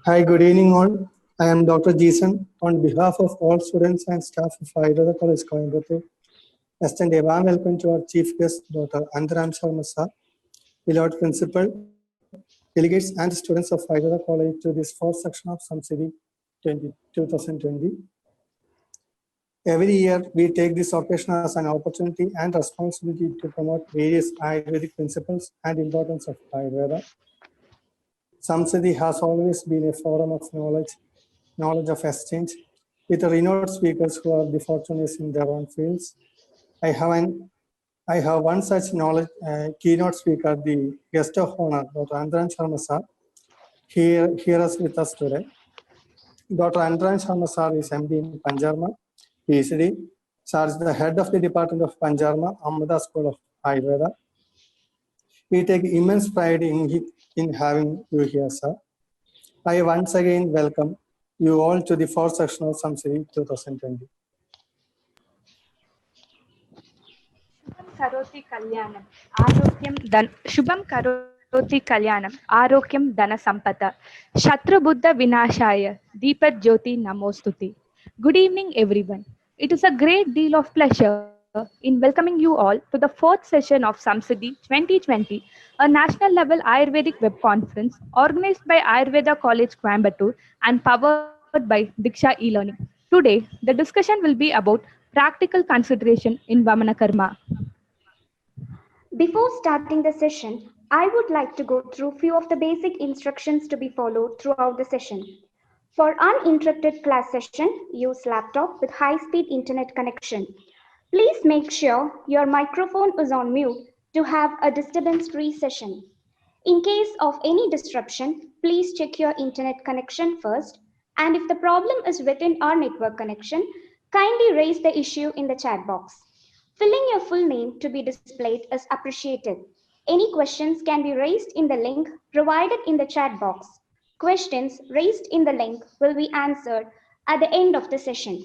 Hi, good evening all. I am Dr. Jason. On behalf of all students and staff of Ayurveda College, Coimbatore, extend a warm welcome to our chief guest, Dr. Antaram Sharma Sir, beloved principal, delegates and students of Ayurveda College to this fourth section of Samsiddhi 2020. Every year, we take this occasion as an opportunity and responsibility to promote various Ayurvedic principles and importance of Ayurveda. Samsiddhi has always been a forum of knowledge of exchange, with renowned speakers who are the fortunate in their own fields. I have one such knowledge keynote speaker, the guest of honor, Dr. Antaram Sharma Sir, here is with us today. Dr. Antaram Sharma Sir is MD in Panjarma, PhD. Sir is the head of the Department of Panjarma, Amrita School of Ayurveda. We take immense pride in having you here, sir. I once again welcome you all to the fourth section of Samsiddhi 2020. Shubham Karoti Kalyanam Arogyam Dana Sampata Shatru Buddha Vinashaya Deepat Jyoti Namostuti. Good evening, everyone. It is a great deal of pleasure in welcoming you all to the fourth session of Samsiddhi 2020, a national level Ayurvedic web conference organized by Ayurveda College Coimbatore and powered by Diksha e-learning. Today, the discussion will be about practical consideration in Vamana Karma. Before starting the session, I would like to go through few of the basic instructions to be followed throughout the session. For uninterrupted class session, use laptop with high-speed internet connection. Please make sure your microphone is on mute to have a disturbance-free session. In case of any disruption, please check your internet connection first, and if the problem is within our network connection, kindly raise the issue in the chat box. Filling your full name to be displayed is appreciated. Any questions can be raised in the link provided in the chat box. Questions raised in the link will be answered at the end of the session.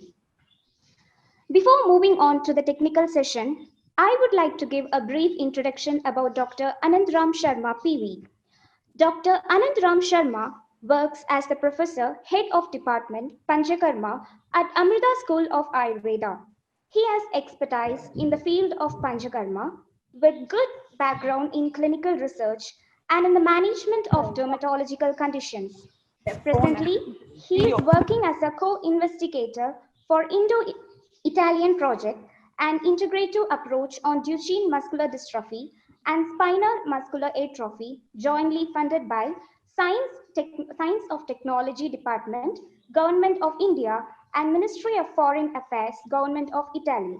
Before moving on to the technical session, I would like to give a brief introduction about Dr. Anandram Sharma PV. Dr. Anandram Sharma works as the Professor, Head of Department, Panchakarma at Amrita School of Ayurveda. He has expertise in the field of Panchakarma with good background in clinical research and in the management of dermatological conditions. Presently, he is working as a co-investigator for Indo-Italian project and integrative approach on Duchenne muscular dystrophy and spinal muscular atrophy, jointly funded by Science of Technology Department, Government of India, and Ministry of Foreign Affairs, Government of Italy.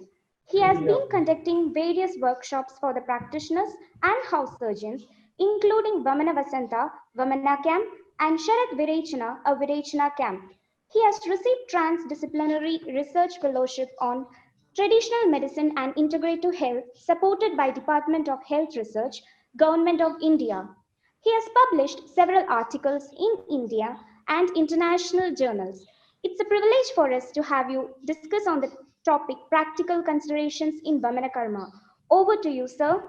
He has been conducting various workshops for the practitioners and house surgeons, including Vamana Vasanta, Vamana Camp, and Sharat Virechana, a Virechana Camp. He has received transdisciplinary research fellowship on traditional medicine and integrative health, supported by Department of Health Research, Government of India. He has published several articles in India and international journals. It's a privilege for us to have you discuss on the topic practical considerations in Vamana Karma. Over to you, sir.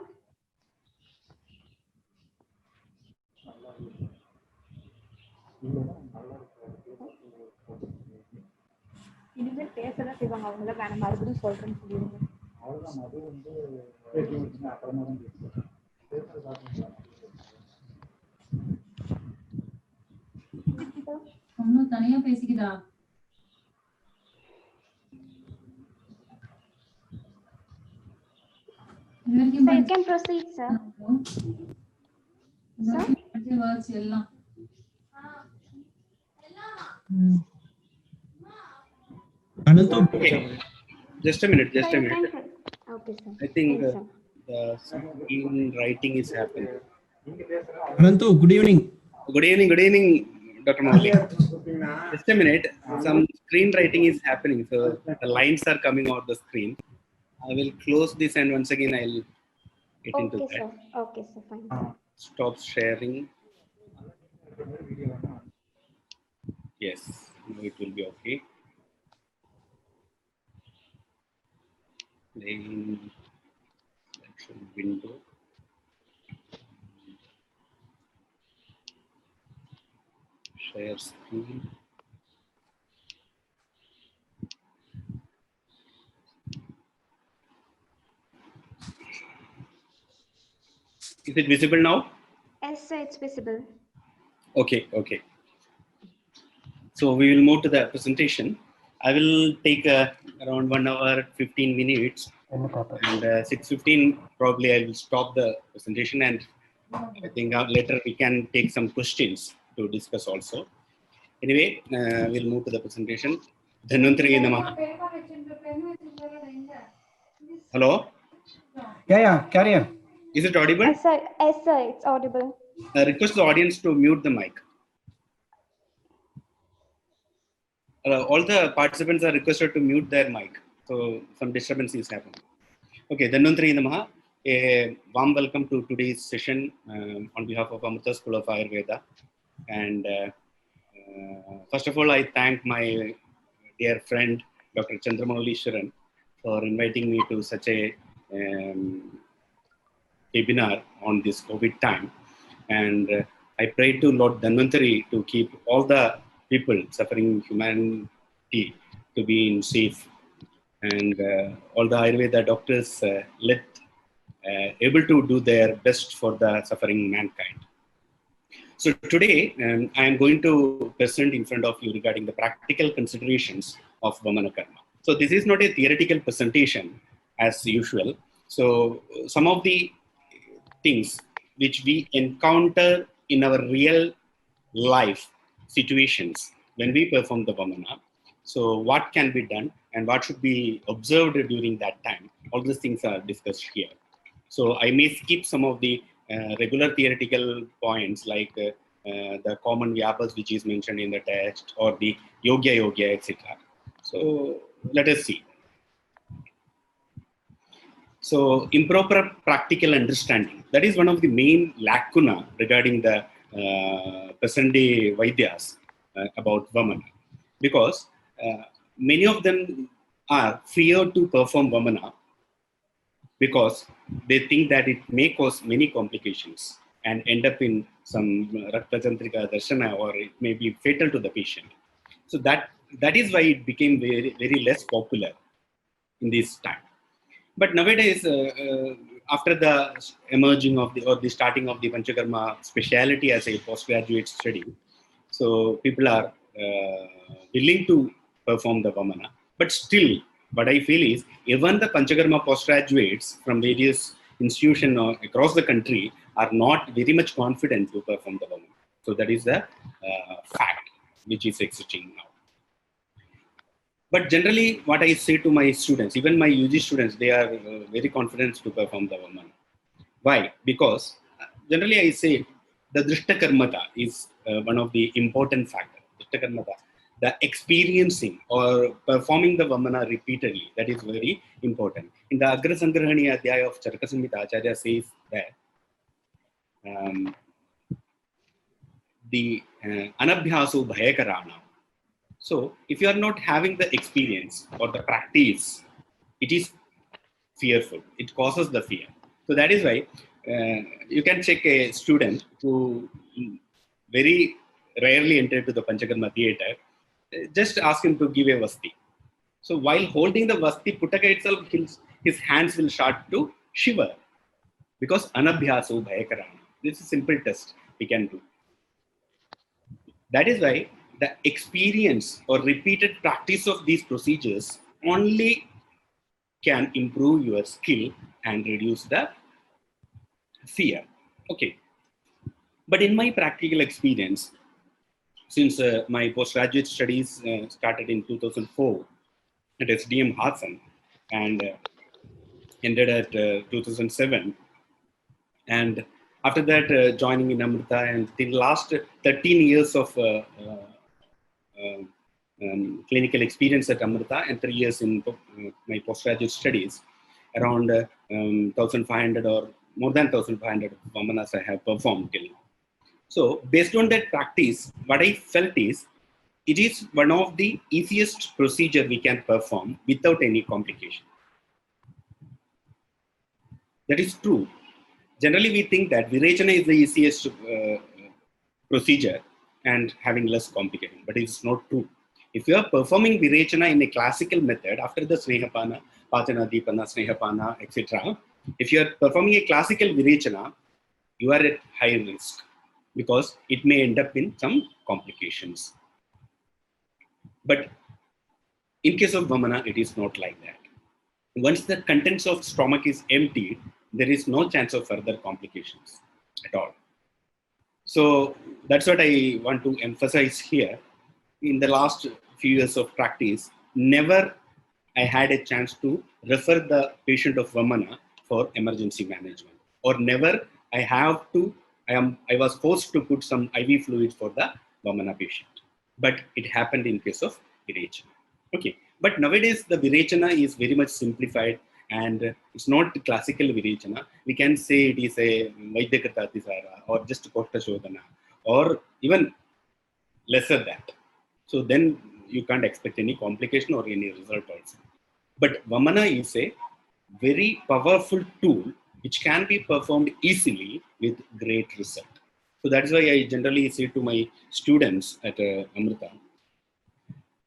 இனிமேல் பேசதான் செய்வாங்க அவங்கள வேணாம் மறுபடியும் சொல்றேன்னு சொல்லிடுங்க. ஒன்னும் தனியா பேசிக்கிதா? So you can proceed, sir. Words எல்லாம் Okay. Just a minute. Okay, sir. I think the screen writing is happening. Anantu, good evening. Good evening, Dr. Murali. Just a minute. Some screen writing is happening, so the lines are coming out the screen. I will close this and once again I'll get into that. Sir. Okay, sir. Fine. Stop sharing. Yes, now it will be okay. Playing selection window. Share screen. Is it visible now? Yes, sir, it's visible. Okay, okay. So we will move to the presentation. I will take around 1 hour, 15 minutes. And 6:15, probably I will stop the presentation, and I think later we can take some questions to discuss also. Anyway, we'll move to the presentation. Dhanvantari Namaha. Hello? Yeah, carry on. Is it audible? Yes, sir, it's audible. I request the audience to mute the mic. All the participants are requested to mute their mic. So some disturbance is happening. Okay, Dhanvantari Namaha. A warm welcome to today's session on behalf of Amrita School of Ayurveda. And first of all, I thank my dear friend, Dr. Chandramoulishwaran, for inviting me to such a webinar on this COVID time. And I pray to Lord Dhanvantari to keep all the people suffering humanity to be in safe, and all the Ayurveda doctors able to do their best for the suffering mankind. So today I am going to present in front of you regarding the practical considerations of Vamana Karma. So this is not a theoretical presentation as usual. So some of the things which we encounter in our real life situations when we perform the Vamana. So what can be done and what should be observed during that time. All these things are discussed here. So I may skip some of the regular theoretical points like the common vyapas which is mentioned in the text, or the yogya, etc. So let us see. So improper practical understanding, that is one of the main lacuna regarding the present day Vaidyas about Vamana, because many of them are feared to perform Vamana because they think that it may cause many complications and end up in some Raktajantrika Darshana, or it may be fatal to the patient. So that is why it became very, very less popular in this time. But nowadays, after the emerging of the starting of the Panchakarma speciality as a postgraduate study, so people are willing to perform the Vamana. But still, what I feel is, even the Panchakarma postgraduates from various institutions across the country are not very much confident to perform the Vamana. So that is the fact which is existing now. But generally, what I say to my students, even my UG students, they are very confident to perform the Vamana. Why? Because generally I say the Drishta Karmata is one of the important factors. Drishta Karmata, the experiencing or performing the Vamana repeatedly, that is very important. In the Agra Sangrahani Adhyaya of Charaka Samhita, Acharya says that the Anabhyaso Bhayakarana. So if you are not having the experience or the practice, it is fearful. It causes the fear. So that is why you can check a student who very rarely entered to the Panchakarma theatre. Just ask him to give a vasti. So while holding the vasti, Puttaka itself, his hands will start to shiver, because Anabhyaso Bhayakarana. This is a simple test we can do. That is why the experience or repeated practice of these procedures only can improve your skill and reduce the fear. Okay. But in my practical experience, since my postgraduate studies started in 2004 at SDM Hassan and ended at 2007, and after that joining in Amrita, and the last 13 years of clinical experience at Amrita and 3 years in my postgraduate studies, around 1,500 or more than 1,500 Vamanas I have performed till now. So based on that practice, what I felt is, it is one of the easiest procedure we can perform without any complication. That is true. Generally, we think that Virechana is the easiest procedure, and having less complication. But it's not true. If you are performing Virechana in a classical method after the Snehapana, Pachana, Deepana, Snehapana, etc., if you are performing a classical Virechana, you are at high risk because it may end up in some complications. But in case of Vamana, it is not like that. Once the contents of stomach is emptied, there is no chance of further complications at all. So that's what I want to emphasize here. In the last few years of practice, never I had a chance to refer the patient of Vamana for emergency management, or never I was forced to put some IV fluids for the Vamana patient. But it happened in case of Virechana. Okay, but nowadays the Virechana is very much simplified, and it's not classical Virechana. We can say it is a Vaidyakatatisara or just Koshta Shodhana, or even lesser that. So then you can't expect any complication or any result also. But Vamana is a very powerful tool which can be performed easily with great result. So that's why I generally say to my students at Amrita,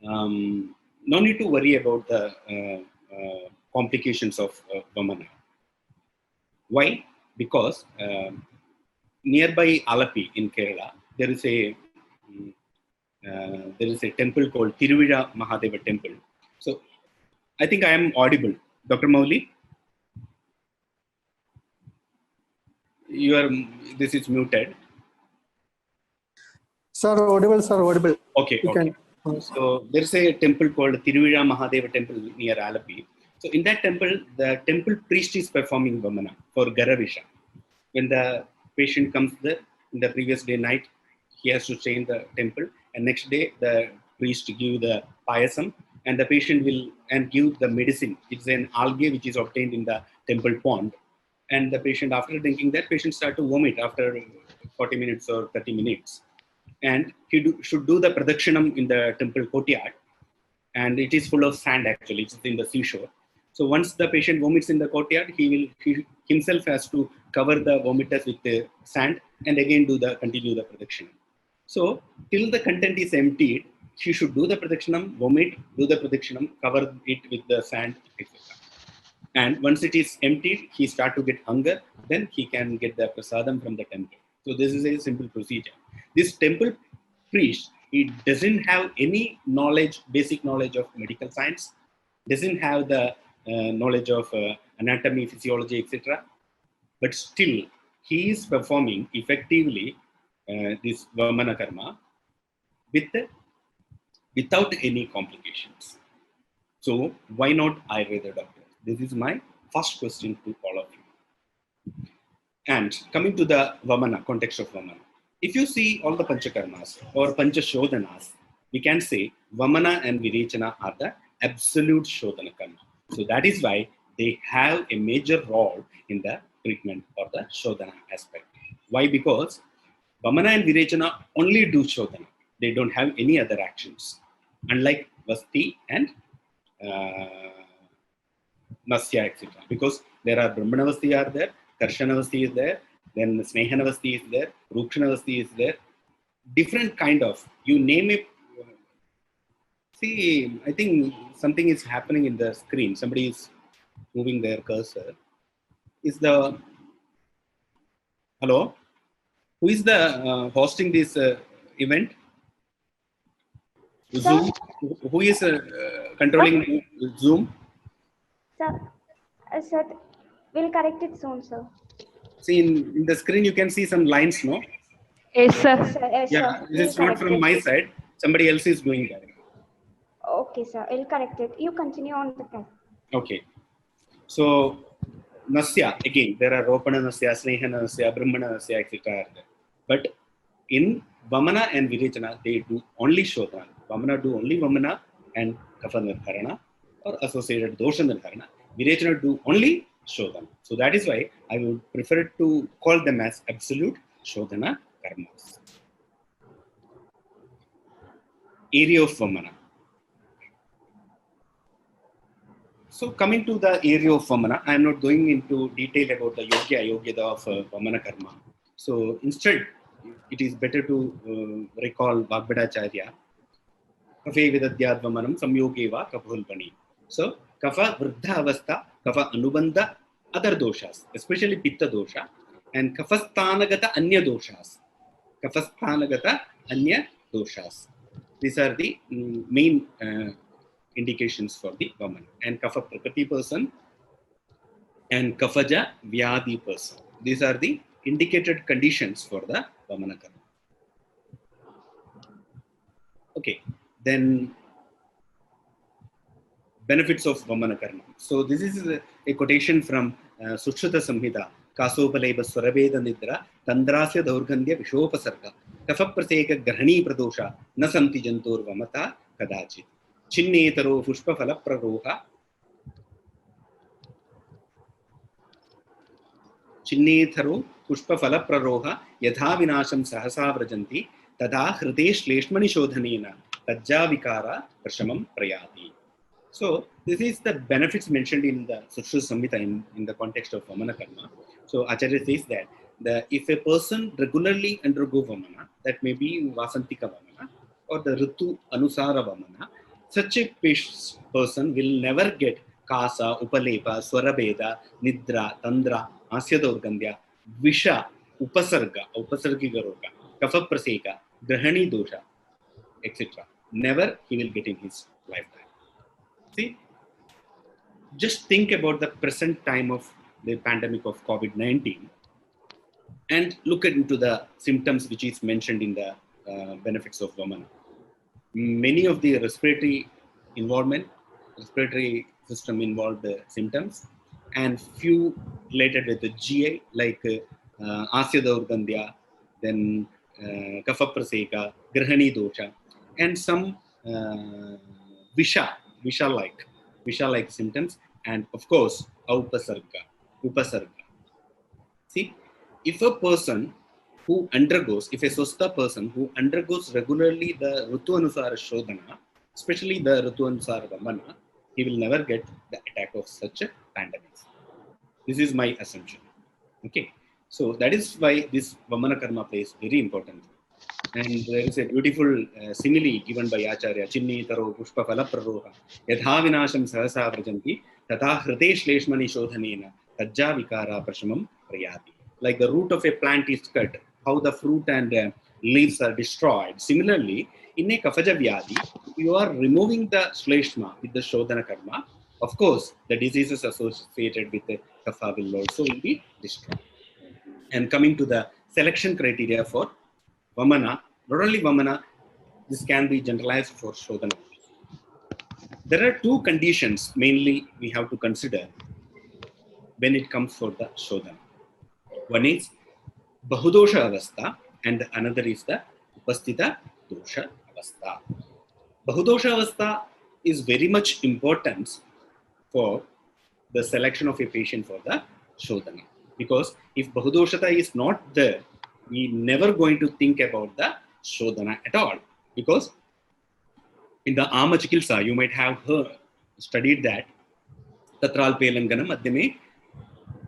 no need to worry about the complications of Vamana. Why? Because nearby Alapi in Kerala, there is a temple called Tiruvira Mahadeva Temple. So I think I am audible. Dr. Mauli? This is muted. Sir, audible, sir, audible. Okay, You okay. So there's a temple called Tiruvira Mahadeva Temple near Alapi. So in that temple, the temple priest is performing Vamana for Garavisha. When the patient comes there, in the previous day night, he has to stay in the temple, and next day the priest give the payasam, and the patient will give the medicine. It's an algae which is obtained in the temple pond, and the patient, after drinking that, patient start to vomit after 40 minutes or 30 minutes. And he should do the pradakshinam in the temple courtyard, and it is full of sand actually, it's in the seashore. So once the patient vomits in the courtyard, he himself has to cover the vomitus with the sand and again continue the pradakshinam. So till the content is emptied, he should do the pradakshinam, vomit, do the pradakshinam, cover it with the sand, etc. And once it is emptied, he start to get hunger, then he can get the prasadam from the temple. So this is a simple procedure. This temple priest, he doesn't have any knowledge, basic knowledge of medical science, doesn't have the knowledge of anatomy, physiology, etc. But still, he is performing effectively this Vamana karma without any complications. So why not Ayurveda doctor? This is my first question to all of you. And coming to the Vamana, context of Vamana. If you see all the Panchakarmas or Panchashodhanas, we can say Vamana and Virechana are the absolute Shodhana karma. So that is why they have a major role in the treatment or the Shodhana aspect. Why? Because Vamana and Virechana only do Shodhana. They don't have any other actions. Unlike Vasti and Nasya, etc. Because there are Brahmanavasti are there, Karshanavasti is there, then Snehanavasti is there, Rukshanavasti is there. Different kind of, you name it. See, I think something is happening in the screen. Somebody is moving their cursor. Hello? Who is the hosting this event? Zoom? Who is controlling Zoom? Sir, we'll correct it soon, sir. See, in the screen, you can see some lines, no? Yes, sir. Yes, Yeah, sir. this is not from my side. Somebody else is doing that. Okay, sir. I'll correct it. You continue on the class. Okay. So, Nasya, again, there are Ropana Nasya, Snehana Nasya, Brahmana Nasya, etc. But in Vamana and Virechana, they do only Shodhana. Vamana do only Vamana and Kapha Nirdharana or associated Dosha Nirdharana. Virechana do only Shodhana. So that is why I would prefer to call them as absolute Shodhana karmas. Area of Vamana. So coming to the area of Vamana, I am not going into detail about the Yogya Ayogya of Vamana karma. So instead, it is better to recall Vagbhadacharya. Kafe vidadyad vamanam samyogeva kapahulpani. So kafa vruddha avastha, kafa anubandha, other doshas, especially pitta dosha, and kafasthanagata anya doshas. Kafasthanagata anya doshas. These are the main indications for the Vamana. And Kapha Prakriti person and Kaphaja Vyadi person. These are the indicated conditions for the Vamana karma. Okay, then benefits of Vamana karma. So this is a quotation from Sushruta Samhita. Kasopaleba Swarabeda Nidra, Tandrasya Daurgandhya Vishopasarga, Kafapraseka Grahani Pradosha, Nasanti Jantur Vamata Kadachit. Chinnetaro Pushpa Phala Praroha. Chinnetharo Pushpa Phala Praroha, Yatha Vinasham Sahasa Vrajanti, Tada Hrite Shleshmani Shodhanena, Tajja Vikara Prashamam Prayati. So this is the benefits mentioned in the Sushruta Samhita in the context of Vamana karma. So Acharya says that if a person regularly undergo Vamana, that may be Vasantika Vamana or the Ritu Anusara Vamana, such a person will never get Kasa, Upalepa, Swarabeda, Nidra, Tandra, Asya Daurgandhya, Visha, Upasargiga Roga, Kapha Praseka, Grahani Dosha, etc. Never he will get in his lifetime. See, just think about the present time of the pandemic of COVID-19 and look into the symptoms which is mentioned in the benefits of Vamana. Many of the respiratory system involved symptoms, and few related with the GI like Asya Daurgandhya, then Kapha Praseka, Grahani Dosha, and some Visha-like symptoms, and of course, Upasarga. See, if a swastha person who undergoes regularly the Ritu Anusara Shodhana, especially the Ritu Anusara Vamana, he will never get the attack of such a pandemic. This is my assumption. Okay, so that is why this Vamana karma plays very important. And there is a beautiful simile given by Acharya. Chinni taro pushpa phala praroha yatha vinasham sahasa vrajanti tata hrite shleshmani shodhanena tajja vikara prashamam prayati. Like the root of a plant is cut, how the fruit and leaves are destroyed. Similarly, in a Kaphaja Vyadi, you are removing the shleshma with the Shodhana karma. Of course, the diseases associated with the Kapha will also be destroyed. And coming to the selection criteria for Vamana, not only Vamana, this can be generalized for Shodhana. There are two conditions mainly we have to consider when it comes for the Shodhana. One is Bahudosha Avastha and another is the Upasthita Dosha Avastha. Bahudosha Avastha is very much important for the selection of a patient for the Shodhana. Because if Bahudoshata is not there, we never going to think about the Shodhana at all. Because in the Ama Chikilsa, you might have studied that Tatralpe Langanam Madhyame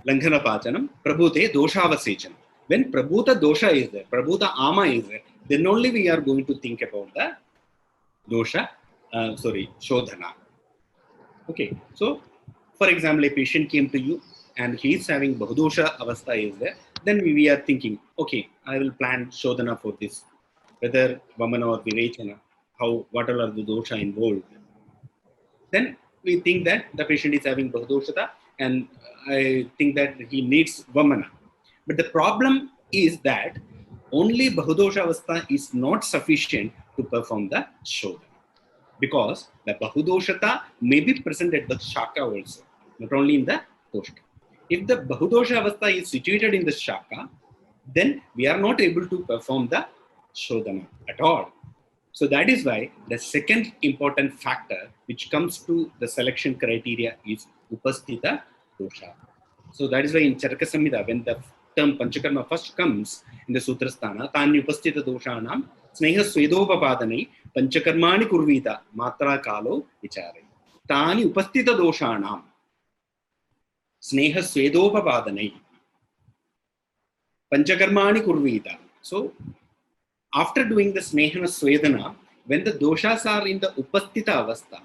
Langhana Pachanam Prabhute Doshavasechanam. When Prabhuta Dosha is there, Prabhuta Ama is there, then only we are going to think about the Shodhana. Okay, so for example, a patient came to you and he is having Bahudosha Avastha is there, then we are thinking, okay, I will plan Shodhana for this, whether Vamana or Virechana, what are the dosha involved. Then we think that the patient is having Bahudoshata and I think that he needs Vamana. But the problem is that only Bahudosha Avastha is not sufficient to perform the Shodhana. Because the Bahudoshata may be present at the Shaka also, not only in the Dosha. If the Bahudosha Avastha is situated in the Shaka, then we are not able to perform the Shodhana at all. So that is why the second important factor which comes to the selection criteria is Upasthita Dosha. So that is why in Charaka Samhita, when the term Panchakarma first comes in the Sutrasthana, Tani Upasthita Doshanam Sneha Swedopapadanai Panchakarmani Kurvita Matra Kalo Vichare. Tani Upasthita Doshanam Sneha Swedopapadanai Panchakarmani Kurvita So after doing the snehana swedana, when the doshas are in the upasthita avastha,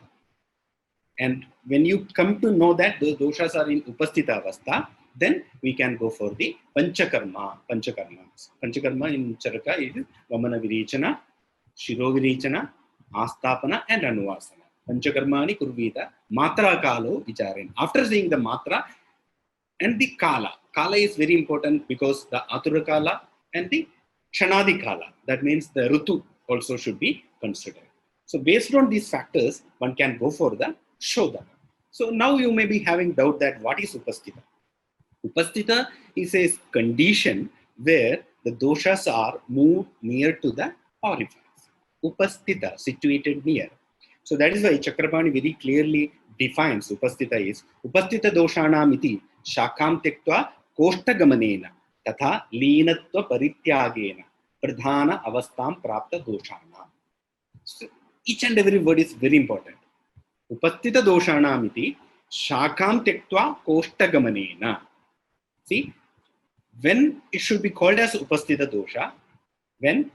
and when you come to know that the doshas are in upasthita avastha, then we can go for the panchakarma. Panchakarma in Charaka is Vamana Virichana, Shiro Virichana, Astapana, and Anuvasana. Panchakarmani Kurvita, Matra Kalo Vicharin. After seeing the Matra and the Kala, Kala is very important because the Atura Kala and the Kshanadi Kala, that means the Rutu also should be considered. So based on these factors, one can go for the Shodhana. So now you may be having doubt that what is Upasthita? Upasthita is a condition where the doshas are moved near to the orifice. Upasthita, situated near. So that is why Chakrapani very clearly defines Upasthita is Upasthita doshanam iti shakam tektva koshtagamana tatha leenatva parityagena pradhana avastam prapta doshana. So each and every word is very important. Upasthita doshanam iti shakam tektva koshtagamana. See, when it should be called as Upasthita dosha, when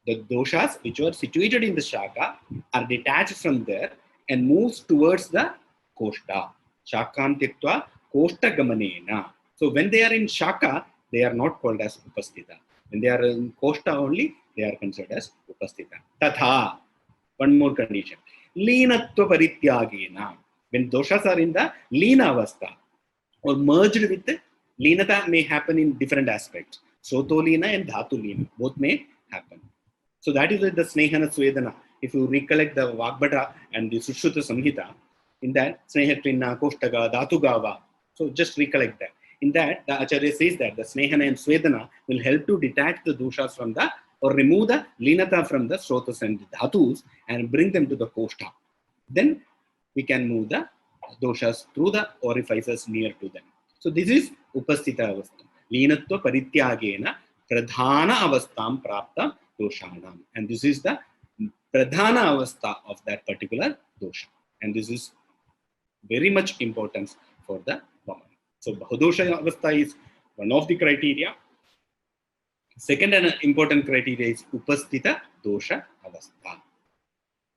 the doshas which are situated in the shaka are detached from there and moves towards the koshta. Shakam tektva koshta gamanena. So when they are in shaka, they are not called as Upasthita. When they are in koshta only, they are considered as Upasthita. Tatha, one more condition. Leenatva parityagena. When doshas are in the leena avastha or merged with the Leenata may happen in different aspects. Sotolina and Dhatulina, both may happen. So that is the Snehana Swedana. If you recollect the Vagbhata and the Sushruta Samhita, in that Snehatrina, Koshtaga, Dhatugava. So just recollect that. In that, the Acharya says that the Snehana and Swedana will help to detach the doshas from the, or remove the Leenata from the Srotas and the Dhatus and bring them to the Koshta. Then we can move the doshas through the orifices near to them. So this is Upasthita avastha. Leenatva parityagena pradhana avastham prapta doshanam. And this is the pradhana avastha of that particular dosha. And this is very much important for the woman. So Bahudosha avastha is one of the criteria. Second and important criteria is Upasthita dosha avastha.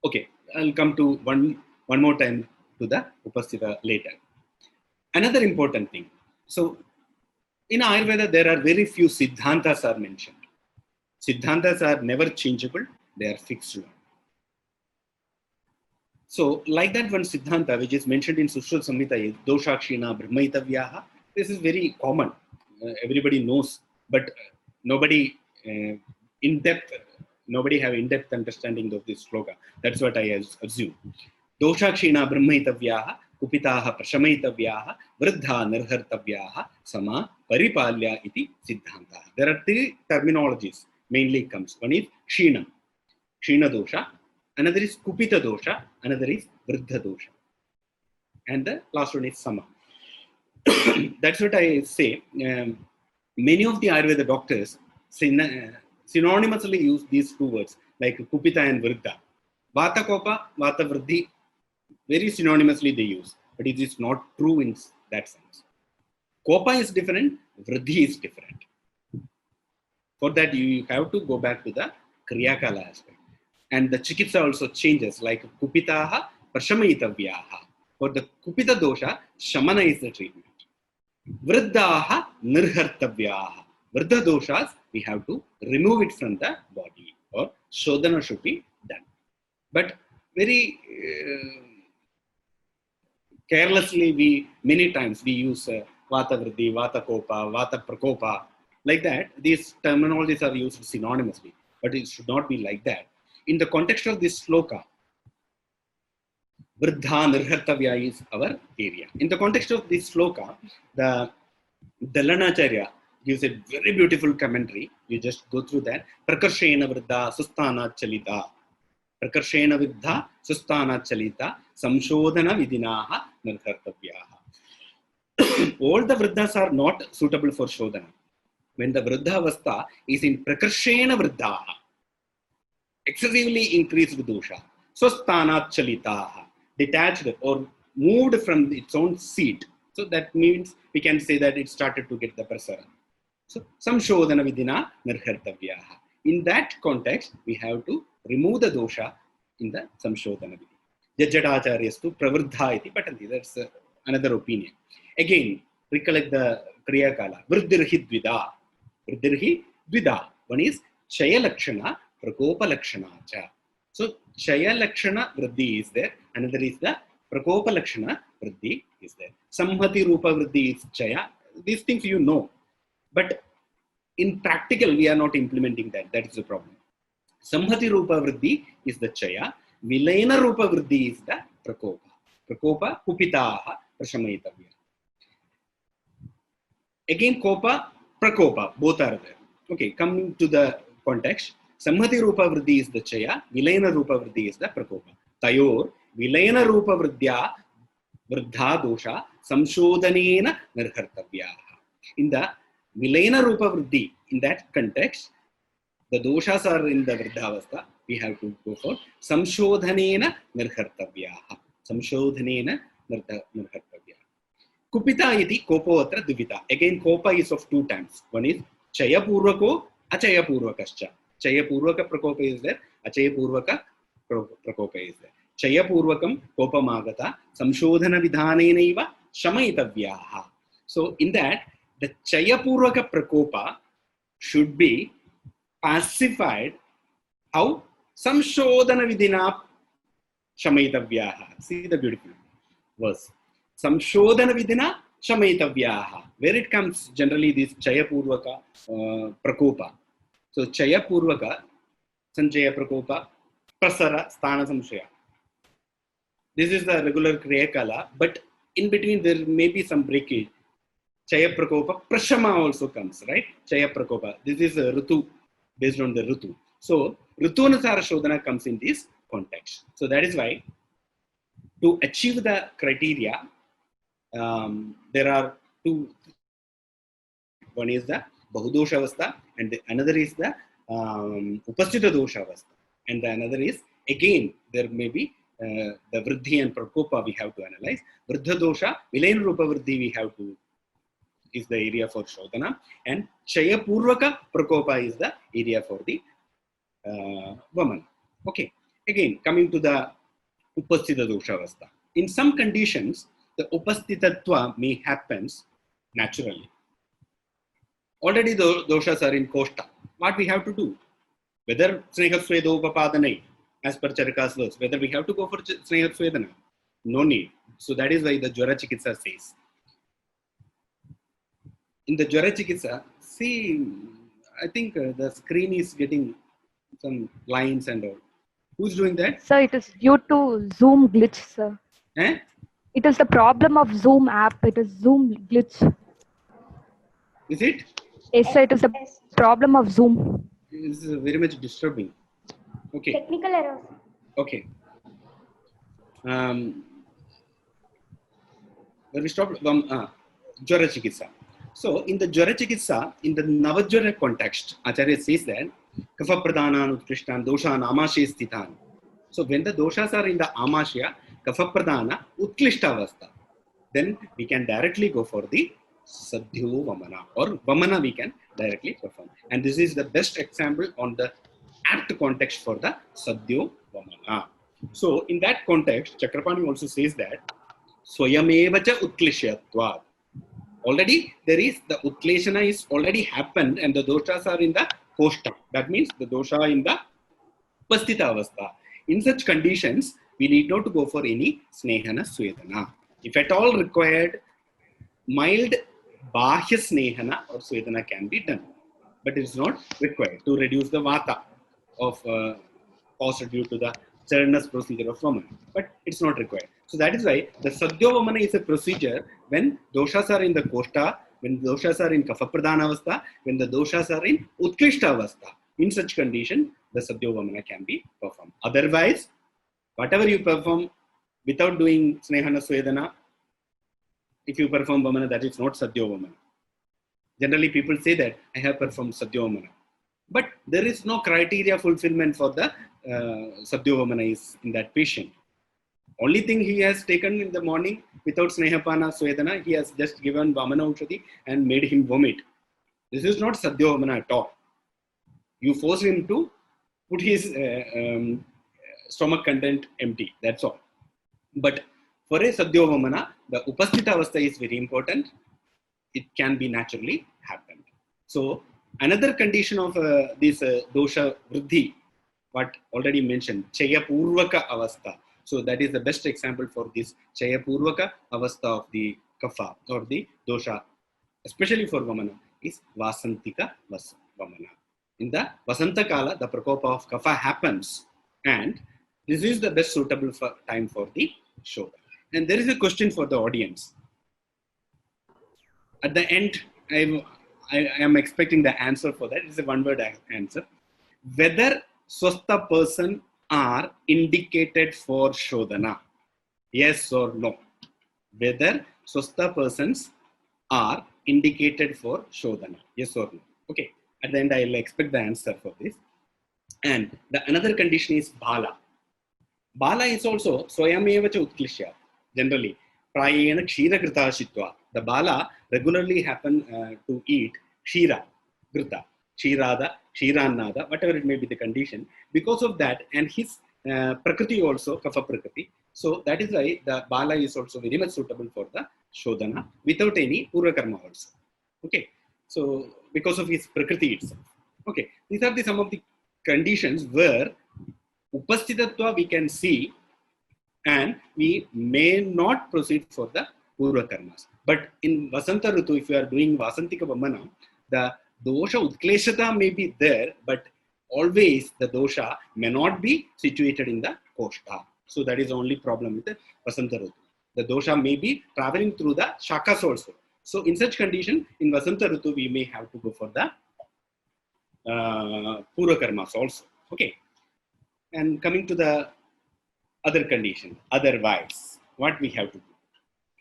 Okay, I'll come to one more time to the Upasthita later. Another important thing. So, in Ayurveda, there are very few Siddhantas are mentioned. Siddhantas are never changeable. They are fixed one. So, like that one Siddhanta, which is mentioned in Sushruta Samhita, is Doshakshina Brahmaitavyaha. This is very common. Everybody knows, but nobody nobody have in-depth understanding of this sloka. That's what I assume. Doshakshina Brahmaitavyaha. Kupitaha prashamaitavyaha vruddha nirhartavyaha sama paripalya iti siddhanta. There are three terminologies mainly comes. One is Kshina dosha, another is Kupita dosha, another is Vruddha dosha. And the last one is Sama. That's what I say. Many of the Ayurveda doctors synonymously use these two words like Kupita and Vruddha. Vata Kopa, Vata Vruddhi, very synonymously they use, but it is not true in that sense. Kopa is different, Vruddhi is different. For that, you have to go back to the Kriyakala aspect. And the Chikitsa also changes, like Kupitaha Prashamaitavyaha. For the Kupita dosha, Shamana is the treatment. Vruddhaha Nirhartavyaha. Vruddha doshas, we have to remove it from the body, or Shodhana should be done. But very carelessly, many times we use Vata Vriddhi, Vata Kopa, Vata Prakopa. Like that, these terminologies are used synonymously, but it should not be like that. In the context of this sloka, Vruddha Nirhartavya is our area. In the context of this sloka, the Dalanacharya gives a very beautiful commentary. You just go through that. Prakarshena Vruddha Sustana Chalita. Prakarshena Vruddha Sustana Chalita Samshodhana Vidinaha Nirhartavyaha. All the Vruddhas are not suitable for Shodhana. When the Vruddha Avastha is in Prakarshena Vruddha, excessively increased dosha, Swasthanat Chalitaha, detached or moved from its own seat. So that means we can say that it started to get the prasara. So samshodhana vidina nirhartavyaha. In that context, we have to remove the dosha in the samshodhana vidhi. Jajjadacharyastu pravruddha iti patanti. That's another opinion. Again, recollect the kriya kala. Vruddhirhi dvida. Vruddhirhi dvida. One is chaya lakshana, prakopa lakshana cha. So chaya lakshana vriddhi is there. Another is the prakopa lakshana vriddhi is there. Samhati rupa vriddhi is chaya. These things you know. But in practical, we are not implementing that. That is the problem. Samhati rupa vriddhi is the chaya. Vilayana rupa vriddhi is the prakopa. Prakopa kupitaha prashamayitavya. Again, kopa, prakopa, both are there. Okay, coming to the context. Samhati rupa vriddhi is the chaya. Vilayana rupa vriddhi is the prakopa. Tayor, vilayana rupa vriddhya vriddha dosha samshodhanena nirhartavyaha. In the Vilayana Rupa Vriddhi, in that context, the doshas are in the Vriddhavastha. We have to go for Samshodhanena Nirhartavyaha. Samshodhanena Nirhartavyaha. Kupita iti kopo atra dvita. Again, kopa is of two times. One is Chaya Purvako, Achaya Purvakascha. Chaya Purvaka Prakopa is there, Achaya Purvaka Prakopa is there. Chaya Purvakam Kopa Magata, Samshodhana Vidhanenaiva Shamaitavyaha. So, in that, the Chaya Purvaka Prakopa should be pacified. How? Samshodhana Vidina Shamaitavyaha. See the beautiful verse. Samshodhana Vidina Shamaitavyaha. Where it comes generally this Chaya Purvaka Prakopa. So Chaya Purvaka, Sanjaya Prakopa, Prasara, Sthana Samshaya. This is the regular Kriya Kala, but in between there may be some breakage. Chaya Prakopa, Prashama also comes, right? Chaya Prakopa. This is a Ritu, based on the Ritu. So, Ritunasara Shodhana comes in this context. So, that is why to achieve the criteria, there are two. One is the Bahudosha Avastha, and another is the Upasthita Dosha Avastha. And the another is, again, there may be the Vriddhi and Prakopa we have to analyze. Vriddha Dosha, Vilayana Rupa Vriddhi we have to is the area for Shodhana, and Chaya Purvaka Prakopa is the area for the Vamana. Okay, again coming to the Upasthita Dosha Avastha. In some conditions, the Upasthitatva may happens naturally. Already the doshas are in Koshta. What we have to do? Whether Sneha Swedo Upapadanai, as per Charaka's verse, whether we have to go for Sneha Swedana? No need. So that is why the Jwara Chikitsa says. In the Jwara Chikitsa, see, I think the screen is getting some lines and all. Who's doing that? Sir, it is due to Zoom glitch, sir. Eh? It is the problem of Zoom app. It is Zoom glitch. Is it? Yes, sir, it is the problem of Zoom. This is very much disturbing. Okay. Technical errors. Okay. Where we stopped? Jwara Chikitsa. So, in the Jwara Chikitsa, in the Navajwara context, Acharya says that Kapha Pradhanan Utkrishtan Doshan Amashya Sthitan. So, when the doshas are in the Amashya, Kapha Pradhana Utklishta Avastha, then we can directly go for the Sadhyo Vamana, or Vamana we can directly perform. And this is the best example on the apt context for the Sadhyo Vamana. So, in that context, Chakrapani also says that Swayamevacha Utklishyatvat. Already there is the Utkleshana is already happened and the doshas are in the Koshta. That means the dosha in the Upasthita Avastha. In such conditions, we need not to go for any Snehana Swedana. If at all required, mild Bahya Snehana or Swedana can be done. But it is not required to reduce the Vata of caused due to the Charanas procedure of Vamana. But it's not required. So that is why the Sadhyo Vamana is a procedure when doshas are in the Koshta, when doshas are in Kapha Pradhana Avastha, when the doshas are in Utklishta Avastha. In such condition, the Sadhyo Vamana can be performed. Otherwise, whatever you perform without doing Snehana Swedana, if you perform Vamana, that is not Sadhyo Vamana. Generally, people say that I have performed Sadhyo Vamana. But there is no criteria fulfillment for the Sadhyo Vamana is in that patient. Only thing he has taken in the morning without Snehapana Swedana, he has just given Vamana Ushati and made him vomit. This is not Sadhyovamana at all. You force him to put his stomach content empty. That's all. But for a Sadhyovamana, the Upasthita Avastha is very important. It can be naturally happened. So another condition of this dosha vriddhi, what already mentioned, Chaya Purvaka Avastha. So that is the best example for this Chaya Purvaka Avastha of the kapha or the dosha, especially for Vamana, is Vasantika Vamana. In the Vasanta Kala, the Prakopa of kapha happens, and this is the best suitable time for the Shodha. And there is a question for the audience. At the end, I am expecting the answer for that. It's a one-word answer. Whether swastha person are indicated for Shodhana, yes or no? Whether swastha persons are indicated for Shodhana, yes or no? Okay. At the end, I will expect the answer for this. And the another condition is Bala. Bala is also Swayameva cha Utklishya. Generally, Prayena Kshira Grita Shitva. The Bala regularly happen to eat Kshira Grita, Kshirada, Kshirannada, whatever it may be the condition. Because of that, and his Prakriti also, Kapha Prakriti. So that is why the Bala is also very much suitable for the Shodhana without any Purva Karma also. Okay. So because of his Prakriti itself. Okay. These are some of the conditions where Upasthitatva we can see, and we may not proceed for the Purva Karmas. But in Vasanta Ritu, if you are doing Vasantika Vamana, the dosha Utkleshata may be there, but always the dosha may not be situated in the Koshta. So that is the only problem with the Vasanta Ritu. The dosha may be traveling through the Shakas also. So in such condition, in Vasanta Ritu, we may have to go for the Purva Karmas also. Okay. And coming to the other condition, otherwise, what we have to do?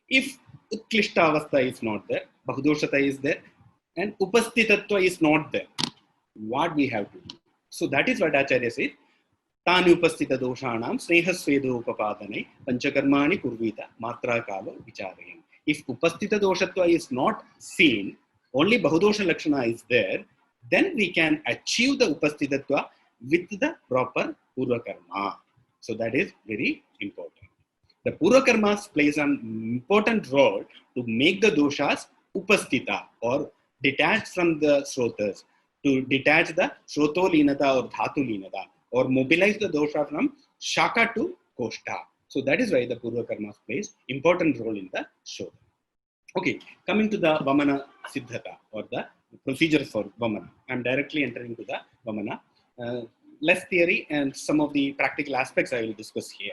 If Utklishta Avastha is not there, Bahudoshata is there, and Upasthitatva is not there, what we have to do? So that is what Acharya says, Tani Upasthita Doshanam Snehasvedo Upapadane Panchakarmani Kurvita Matra Kalo Vicharayam. If Upasthita Doshatva is not seen, only Bahudosha Lakshana is there, then we can achieve the Upasthitatva with the proper Purva Karma. So that is very important. The Purva Karmas plays an important role to make the doshas upasthita or detached from the srotas, to detach the srotolinata or dhatulinata, or mobilize the dosha from shaka to koshta. So that is why the Purva Karmas plays important role in the shodha. Okay, coming to the Vamana Siddhata or the procedure for Vamana. I am directly entering to the Vamana. Less theory and some of the practical aspects I will discuss here.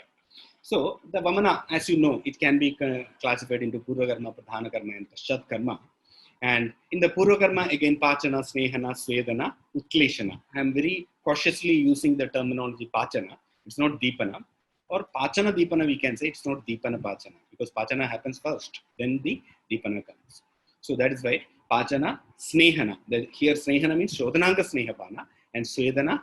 So the Vamana, as you know, it can be classified into Purva Karma, Pradhana Karma and Paschat Karma. And in the Purva Karma, again, Pachana, Snehana, Swedana, Utkleshana. I am very cautiously using the terminology Pachana. It's not Deepana. Or Pachana Deepana, we can say it's not Deepana Pachana, because Pachana happens first, then the Deepana comes. So that is why Pachana, Snehana. Here Snehana means Shodhananga Snehapana, and Swedana,